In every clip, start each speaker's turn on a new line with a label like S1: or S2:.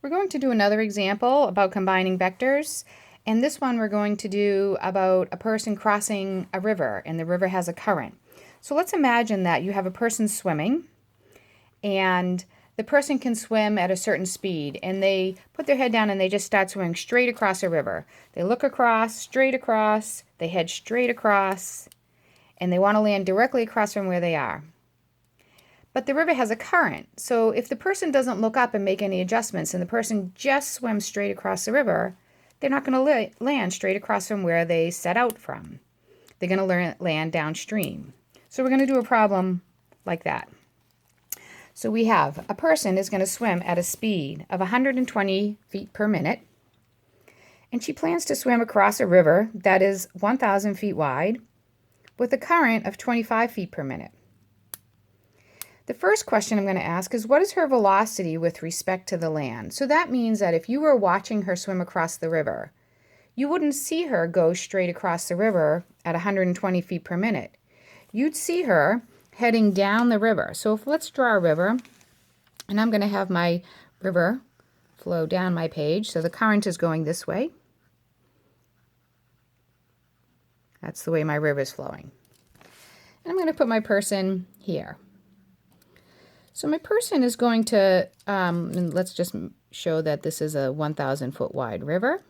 S1: We're going to do another example about combining vectors, and this one we're going to do about a person crossing a river, and the river has a current. So let's imagine that you have a person swimming, and the person can swim at a certain speed, and they put their head down and they just start swimming straight across a river. They look across, straight across, they head straight across, and they want to land directly across from where they are. But the river has a current, so if the person doesn't look up and make any adjustments and the person just swims straight across the river, they're not going to land straight across from where they set out from. They're going to land downstream. So we're going to do a problem like that. So we have a person is going to swim at a speed of 120 feet per minute, and she plans to swim across a river that is 1,000 feet wide with a current of 25 feet per minute. The first question I'm going to ask is, what is her velocity with respect to the land? So that means that if you were watching her swim across the river, you wouldn't see her go straight across the river at 120 feet per minute. You'd see her heading down the river. So let's draw a river, and I'm going to have my river flow down my page. So the current is going this way. That's the way my river is flowing. And I'm going to put my person here. So my person is going to, and let's just show that this is a 1,000 foot wide river.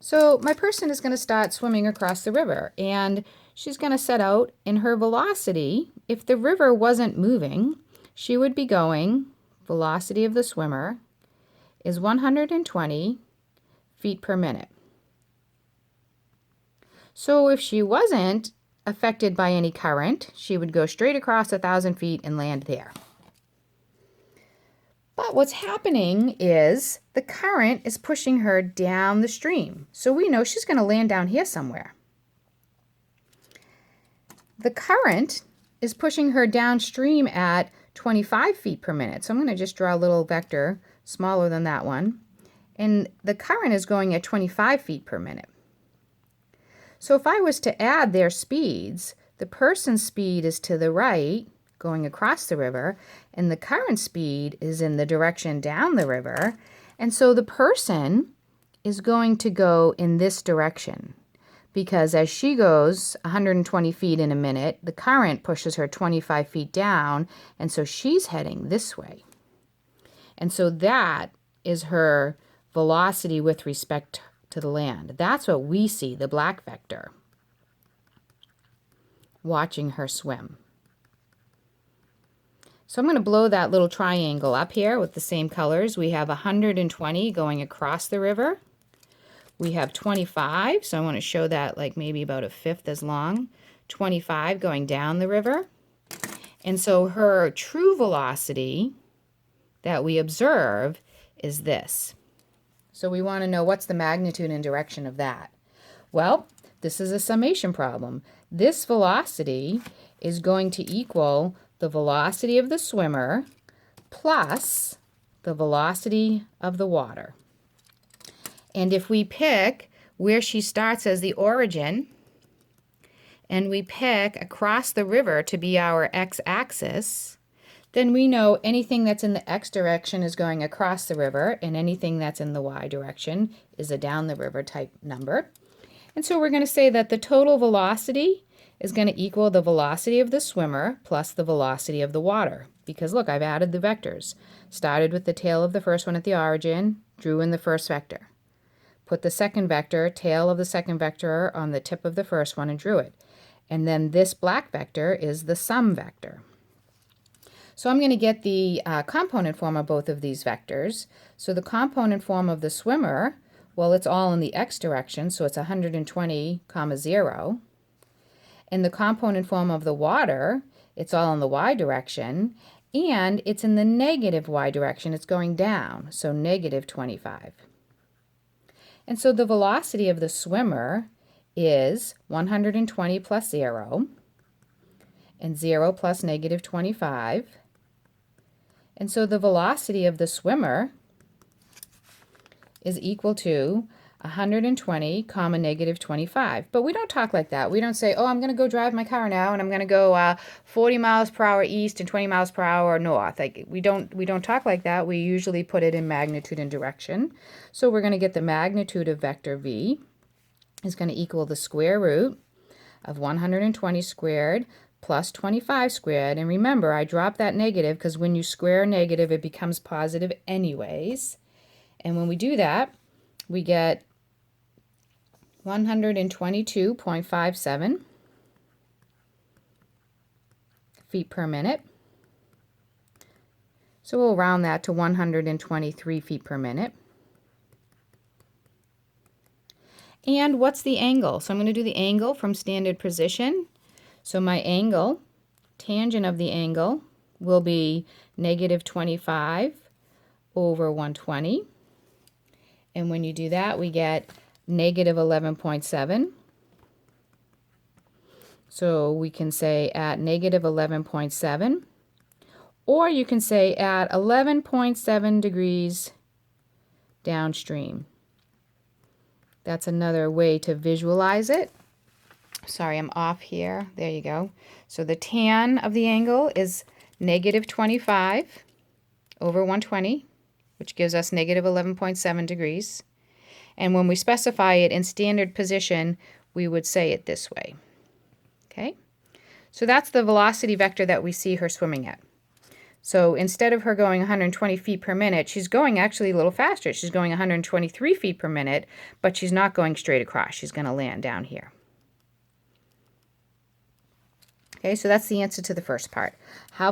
S1: So my person is going to start swimming across the river, and she's going to set out, in her velocity, if the river wasn't moving, she would be going, velocity of the swimmer is 120 feet per minute. So if she wasn't affected by any current, she would go straight across 1,000 feet and land there. But what's happening is the current is pushing her down the stream. So we know she's going to land down here somewhere. The current is pushing her downstream at 25 feet per minute. So I'm going to just draw a little vector smaller than that one. And the current is going at 25 feet per minute. So if I was to add their speeds, the person's speed is to the right, going across the river, and the current speed is in the direction down the river. And so the person is going to go in this direction, because as she goes 120 feet in a minute, the current pushes her 25 feet down, and so she's heading this way. And so that is her velocity with respect to the land. That's what we see, the black vector, watching her swim. So I'm going to blow that little triangle up here with the same colors. We have 120 going across the river. We have 25, so I want to show that like maybe about a fifth as long. 25 going down the river. And so her true velocity that we observe is this. So we want to know what's the magnitude and direction of that. Well, this is a summation problem. This velocity is going to equal the velocity of the swimmer plus the velocity of the water. And if we pick where she starts as the origin, and we pick across the river to be our x-axis, then we know anything that's in the x direction is going across the river, and anything that's in the y direction is a down the river type number. And so we're going to say that the total velocity is going to equal the velocity of the swimmer plus the velocity of the water. Because look, I've added the vectors. Started with the tail of the first one at the origin, drew in the first vector. Put the second vector, tail of the second vector, on the tip of the first one and drew it. And then this black vector is the sum vector. So I'm going to get the component form of both of these vectors. So the component form of the swimmer, well, it's all in the x direction, so it's 120, 0. And the component form of the water, it's all in the y direction, and it's in the negative y direction. It's going down, so negative 25. And so the velocity of the swimmer is 120 plus 0, and 0 plus negative 25. And so the velocity of the swimmer is equal to 120, comma, negative 25. But we don't talk like that. We don't say, oh, I'm going to go drive my car now and I'm going to go 40 miles per hour east and 20 miles per hour north. Like we don't talk like that. We usually put it in magnitude and direction. So we're going to get the magnitude of vector v is going to equal the square root of 120 squared plus 25 squared. And remember, I dropped that negative because when you square a negative, it becomes positive anyways. And when we do that, we get 122.57 feet per minute. So we'll round that to 123 feet per minute. And what's the angle? So I'm going to do the angle from standard position. So my angle, tangent of the angle, will be negative 25 over 120. And when you do that, we get negative 11.7. So we can say at negative 11.7, or you can say at 11.7 degrees downstream. That's another way to visualize it. Sorry, I'm off here. There you go. So the tan of the angle is negative 25 over 120, which gives us negative 11.7 degrees. And when we specify it in standard position, we would say it this way. Okay? So that's the velocity vector that we see her swimming at. So instead of her going 120 feet per minute, she's going actually a little faster. She's going 123 feet per minute, but she's not going straight across. She's going to land down here. Okay, so that's the answer to the first part.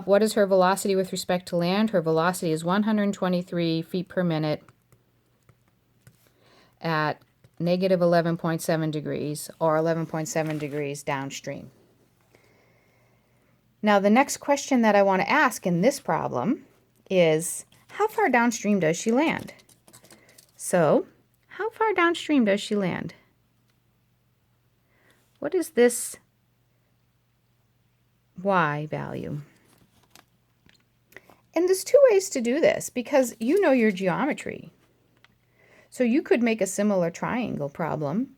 S1: What is her velocity with respect to land? Her velocity is 123 feet per minute at negative 11.7 degrees or 11.7 degrees downstream. Now the next question that I want to ask in this problem is, how far downstream does she land? So, how far downstream does she land? What is this y value? And there's two ways to do this because you know your geometry. So you could make a similar triangle problem,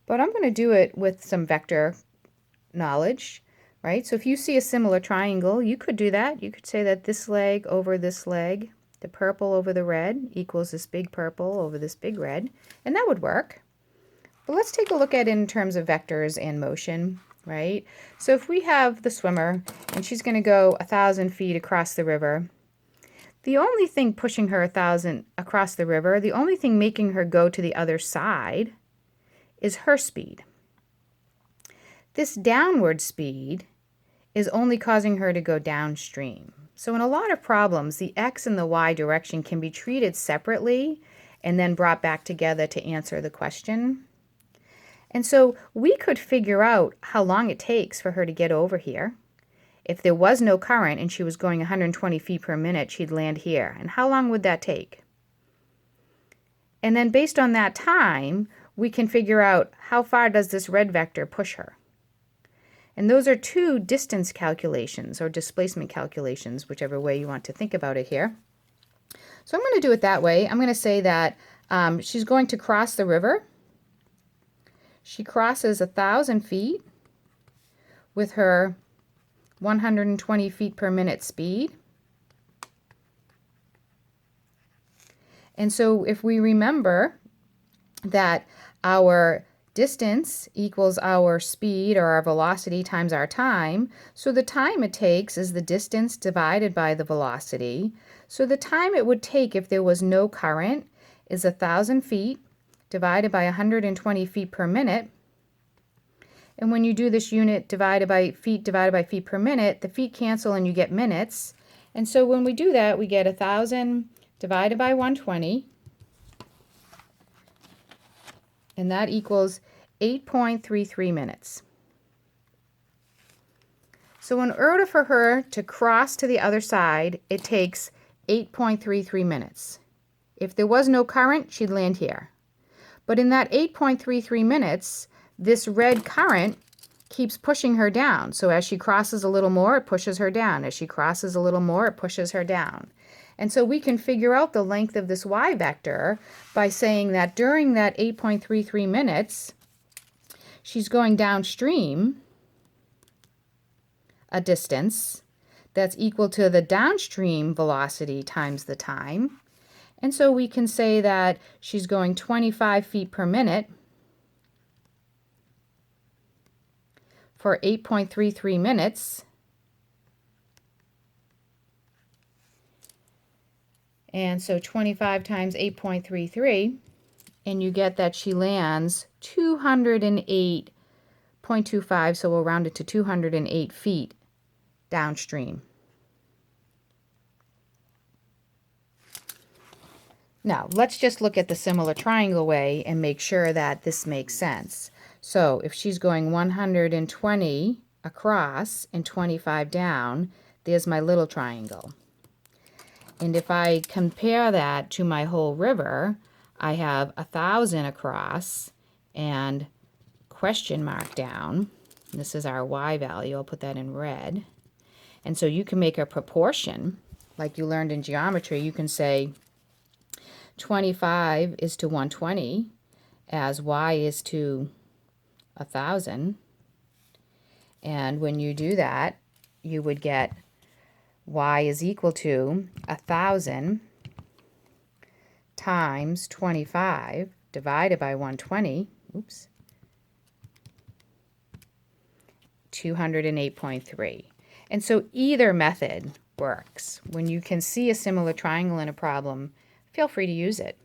S1: but I'm going to do it with some vector knowledge, right? So if you see a similar triangle, you could do that. You could say that this leg over this leg, the purple over the red equals this big purple over this big red, and that would work. But let's take a look at it in terms of vectors and motion, right? So if we have the swimmer and she's going to go 1,000 feet across the river, the only thing pushing her 1,000 across the river, the only thing making her go to the other side is her speed. This downward speed is only causing her to go downstream. So in a lot of problems, the x and the y direction can be treated separately and then brought back together to answer the question. And so we could figure out how long it takes for her to get over here. If there was no current and she was going 120 feet per minute, she'd land here. And how long would that take? And then based on that time, we can figure out how far does this red vector push her. And those are two distance calculations or displacement calculations, whichever way you want to think about it here. So I'm going to do it that way. I'm going to say that she's going to cross the river. She crosses 1,000 feet with her 120 feet per minute speed. And so if we remember that our distance equals our speed or our velocity times our time, so the time it takes is the distance divided by the velocity. So the time it would take if there was no current is 1,000 feet divided by 120 feet per minute. And when you do this unit divided by feet per minute, the feet cancel and you get minutes. And so when we do that, we get 1,000 divided by 120. And that equals 8.33 minutes. So in order for her to cross to the other side, it takes 8.33 minutes. If there was no current, she'd land here. But in that 8.33 minutes, this red current keeps pushing her down. So as she crosses a little more, it pushes her down. As she crosses a little more, it pushes her down. And so we can figure out the length of this y vector by saying that during that 8.33 minutes, she's going downstream a distance that's equal to the downstream velocity times the time. And so we can say that she's going 25 feet per minute for 8.33 minutes. And so 25 times 8.33, and you get that she lands 208.25, so we'll round it to 208 feet downstream. Now, let's just look at the similar triangle way and make sure that this makes sense. So if she's going 120 across and 25 down, there's my little triangle. And if I compare that to my whole river, I have 1,000 across and question mark down. This is our y value. I'll put that in red. And so you can make a proportion, like you learned in geometry. You can say 25 is to 120 as y is to 1,000. And when you do that, you would get y is equal to 1,000 times 25 divided by 120. Oops. 208.3. And so either method works. When you can see a similar triangle in a problem, feel free to use it.